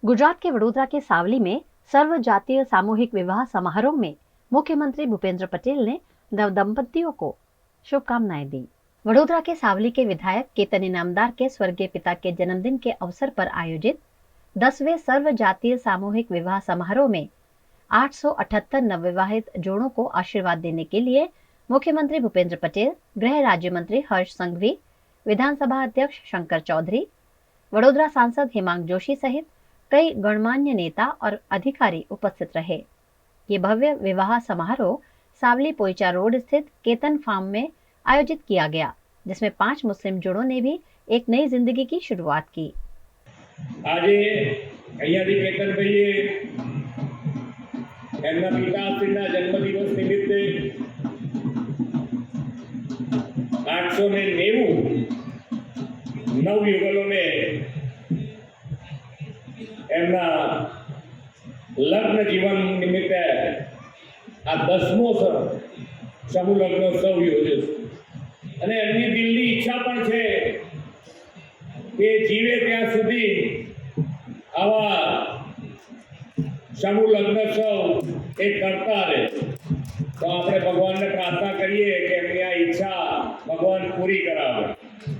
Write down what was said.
गुजरात के वडोदरा के सावली में सर्व जातीय सामूहिक विवाह समारोह में मुख्यमंत्री भूपेंद्र पटेल ने नव दंपतियों को शुभकामनाएं दी। वडोदरा के सावली के विधायक केतन इनामदार के स्वर्गीय पिता के जन्मदिन के अवसर पर आयोजित 10वें सर्व जातीय सामूहिक विवाह समारोह में 878 नवविवाहित जोड़ों को आशीर्वाद देने के लिए मुख्यमंत्री भूपेंद्र पटेल, गृह राज्य मंत्री हर्ष संघवी, विधानसभा अध्यक्ष शंकर चौधरी, वडोदरा सांसद हेमांग जोशी सहित कई गणमान्य नेता और अधिकारी उपस्थित रहे। ये भव्य विवाह समारोह सावली पोईचा रोड स्थित केतन फार्म में आयोजित किया गया, जिसमें 5 मुस्लिम जोड़ों ने भी एक नई जिंदगी की शुरुआत की। आज केतनभाईए एमना पिताश्रीना जन्मदिवस निमित्ते 890 नवयुगलोने एमना लग्न जीवन निमित्ते आ 10मो समूह लग्नोत्सव योज्यो अने एमनी दिलनी ઈચ્છા पण छे के जीवे त्यां सुधी आवा समूह लग्नोत्सव एक करता रहे। तो આપણે ભગવાનને પ્રાર્થના કરીએ કે એમની આ ઈચ્છા ભગવાન પૂરી કરાવે।